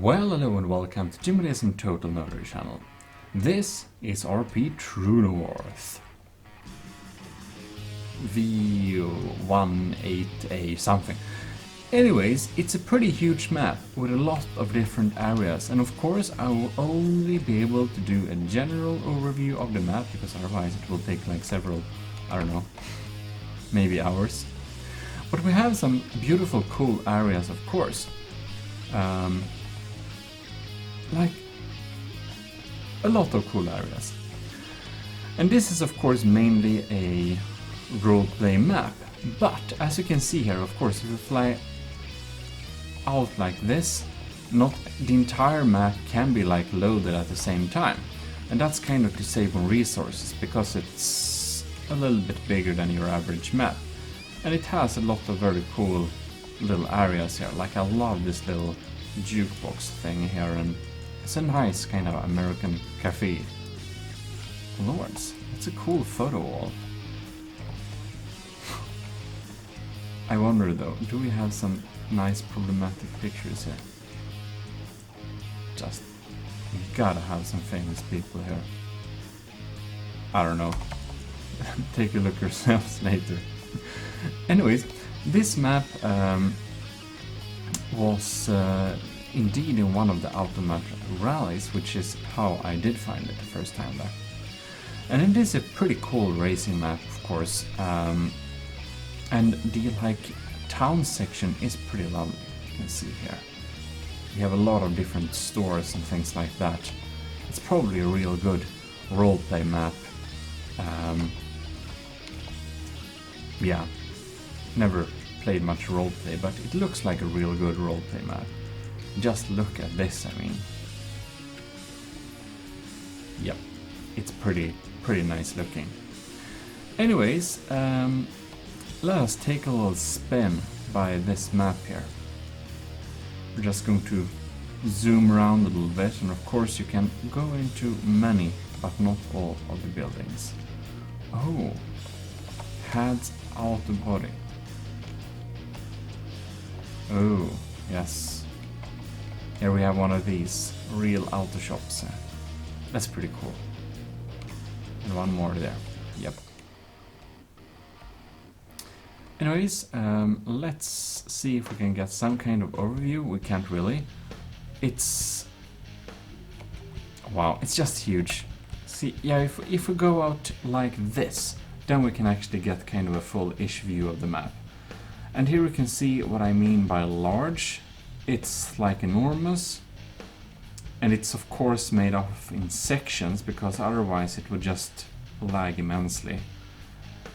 Well, hello and welcome to GMODISM Total Nerdery channel. This is RP Truenorth. V18A something. Anyways, it's a pretty huge map with a lot of different areas, and of course I will only be able to do a general overview of the map because otherwise it will take like several, I don't know, maybe hours. But we have some beautiful cool areas, of course. Like a lot of cool areas. And this is of course mainly a roleplay map, but as you can see here, of course, if you fly out like this, not the entire map can be like loaded at the same time. And that's kind of to save on resources because it's a little bit bigger than your average map. And it has a lot of very cool little areas here. Like I love this little jukebox thing here, and it's a nice kind of American cafe. Lords, it's a cool photo wall. I wonder though, do we have some nice problematic pictures here? Just, you gotta have some famous people here. I don't know. Take a look yourselves later. Anyways, this map was indeed in one of the Automotive rallies, which is how I did find it the first time back. And it is a pretty cool racing map, of course, and the like town section is pretty lovely. You can see here we have a lot of different stores and things like that. It's probably a real good roleplay map. Yeah, never played much roleplay, but it looks like a real good roleplay map. Just look at this, I mean. Yep, it's pretty nice looking. Anyways, let us take a little spin by this map here. We're just going to zoom around a little bit, and of course you can go into many, but not all of the buildings. Oh, heads auto body. Oh, yes. Here we have one of these real auto shops. That's pretty cool. And one more there. Yep. Anyways, let's see if we can get some kind of overview. We can't really. It's... wow, it's just huge. See, yeah, if we go out like this, then we can actually get kind of a full-ish view of the map. And here we can see what I mean by large. It's like enormous, and it's of course made up in sections because otherwise it would just lag immensely.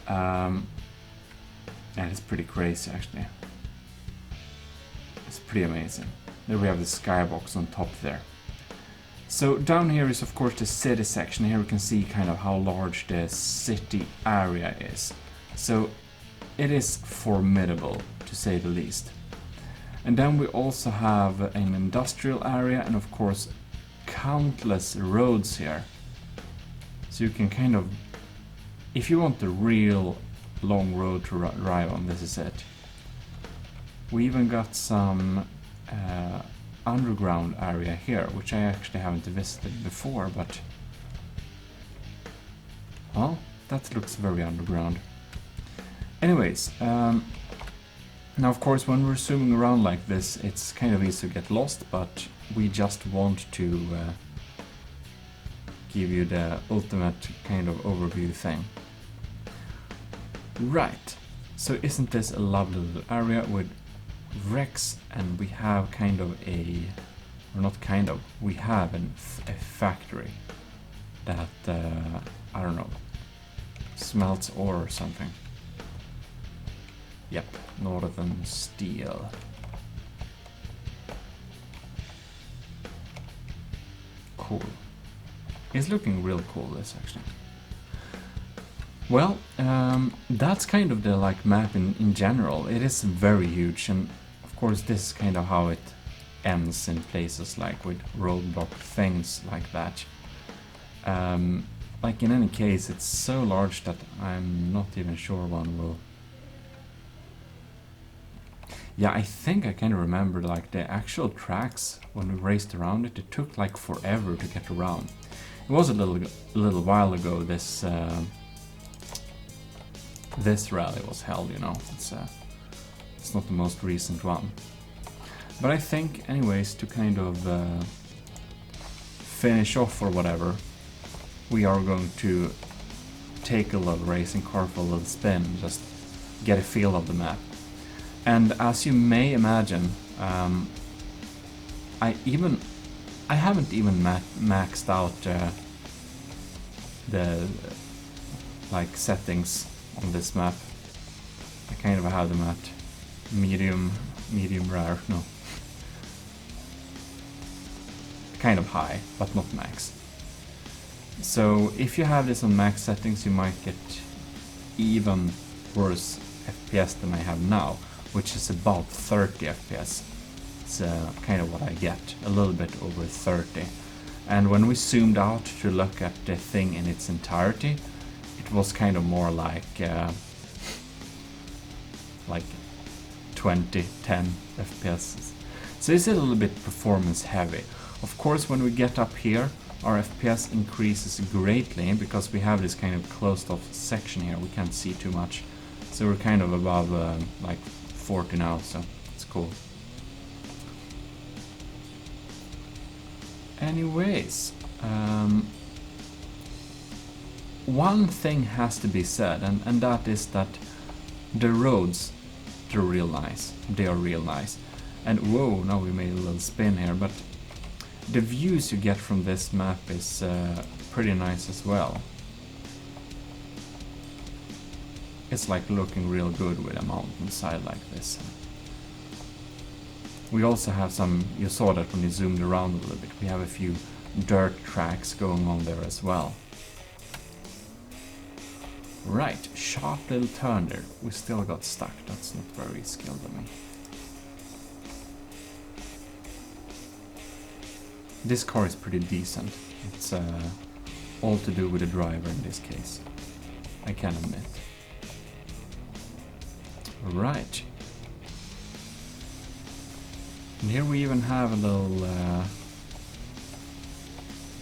And it's pretty crazy actually. It's pretty amazing. There we have the skybox on top there. So down here is of course the city section. Here we can see kind of how large the city area is. So it is formidable, to say the least. And then we also have an industrial area and of course countless roads here. So you can kind of, if you want the real long road to drive on, this is it. We even got some underground area here, which I actually haven't visited before, but well, that looks very underground. Anyways, now of course when we're zooming around like this, it's kind of easy to get lost, but we just want to give you the ultimate kind of overview thing. Right, so isn't this a lovely little area with wrecks, and we have kind of a, or not kind of, we have a factory that, I don't know, smelts ore or something. Yep, Northern Steel. Cool. It's looking real cool, this actually. Well, that's kind of the like map in general. It is very huge, and of course this is kind of how it ends in places like with roadblock things like that. Like in any case, it's so large that I'm not even sure one will... Yeah, I think I kind of remember like the actual tracks when we raced around it. It took like forever to get around. It was a little while ago. This rally was held, you know. It's not the most recent one. But I think, anyways, to kind of finish off or whatever, we are going to take a little racing car for a little spin, just get a feel of the map. And as you may imagine, I haven't even maxed out the like settings on this map. I kind of have them at medium rare, no, kind of high, but not max. So if you have this on max settings, you might get even worse FPS than I have now, which is about 30 FPS. It's kind of what I get, a little bit over 30. And when we zoomed out to look at the thing in its entirety, it was kind of more like 20, 10 FPS. So it's a little bit performance heavy. Of course, when we get up here, our FPS increases greatly because we have this kind of closed off section here. We can't see too much. So we're kind of above like 40 now, so it's cool. Anyways, one thing has to be said, and that is that the roads, they're real nice. They are real nice. And whoa, now we made a little spin here, but the views you get from this map is pretty nice as well. It's like looking real good with a mountainside like this. We also have some, you saw that when you zoomed around a little bit, we have a few dirt tracks going on there as well. Right, sharp little turn there. We still got stuck, that's not very skilled of me. This car is pretty decent. It's all to do with the driver in this case, I can admit. Right. And here we even have a little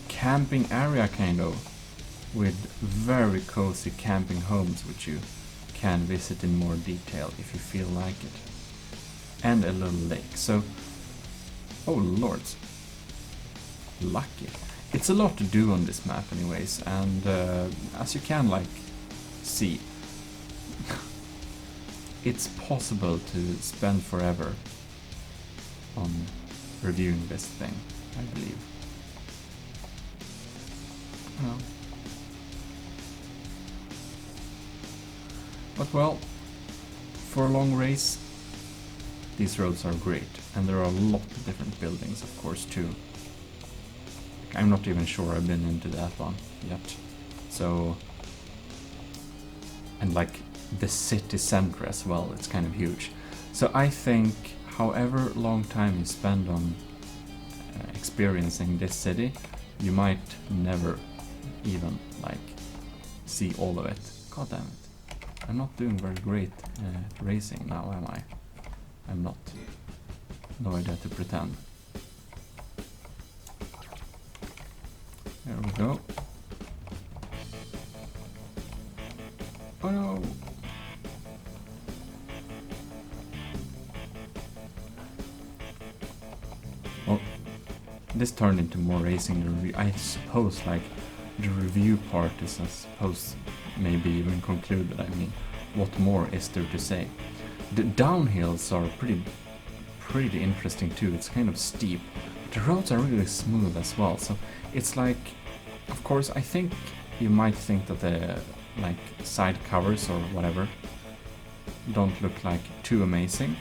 camping area kind of, with very cozy camping homes which you can visit in more detail if you feel like it. And a little lake. So, oh lords. Lucky. It's a lot to do on this map anyways, and as you can like see, it's possible to spend forever on reviewing this thing, I believe. Well. But well, for a long race, these roads are great, and there are a lot of different buildings of course too. I'm not even sure I've been into that one yet. So, and like the city center as well, it's kind of huge. So I think however long time you spend on experiencing this city, you might never even like see all of it. God damn it. I'm not doing very great at racing now, am I? I'm not. No idea to pretend. There we go. Oh no! Well, this turned into more racing than review. I suppose like the review part is, I suppose, maybe even concluded. I mean, what more is there to say? The downhills are pretty interesting too. It's kind of steep. The roads are really smooth as well, so it's like, of course, I think you might think that the like side covers or whatever don't look like too amazing,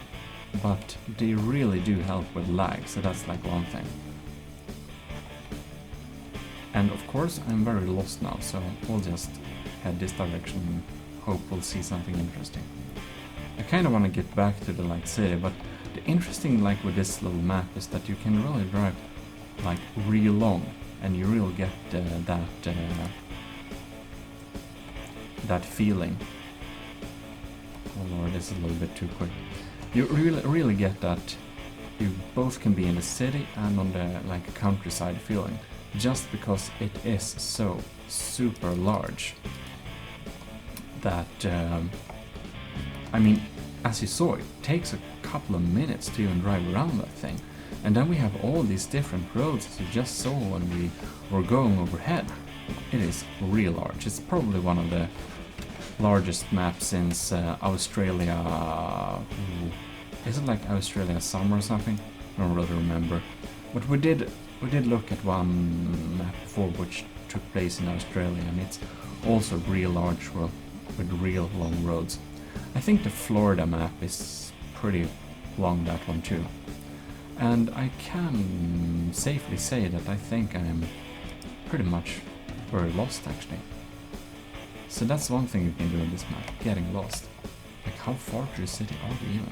but they really do help with lag, so that's like one thing. And of course I'm very lost now, so we'll just head this direction and hope we'll see something interesting. I kind of want to get back to the like city, but the interesting like with this little map is that you can really drive like real long, and you really get that feeling. Oh lord, this is a little bit too quick. You really get that you both can be in the city and on the like countryside feeling, just because it is so super large that I mean, as you saw, it takes a couple of minutes to even drive around that thing. And then we have all these different roads, as you just saw when we were going overhead. It is real large. It's probably one of the largest maps since Australia. Is it like Australia Summer or something? I don't really remember. But we did look at one map before which took place in Australia, and it's also real large, well, with real long roads. I think the Florida map is pretty long, that one too. And I can safely say that I think I'm pretty much very lost actually. So that's one thing you can do in this map, getting lost. Like how far to the city are we even?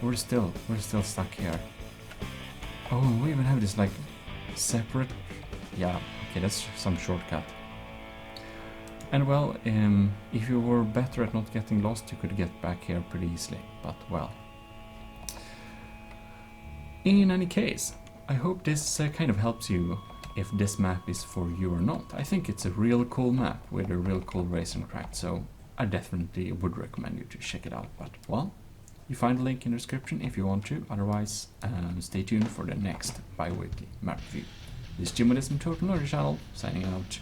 We're still stuck here. Oh, and we even have this like separate... Yeah, okay, that's some shortcut. And well, if you were better at not getting lost, you could get back here pretty easily, but well. In any case, I hope this kind of helps you if this map is for you or not. I think it's a real cool map with a real cool racing track, so I definitely would recommend you to check it out. But well, you find the link in the description if you want to, otherwise stay tuned for the next bi-weekly map review. This is GMODISM Total Knowledge Channel, signing out.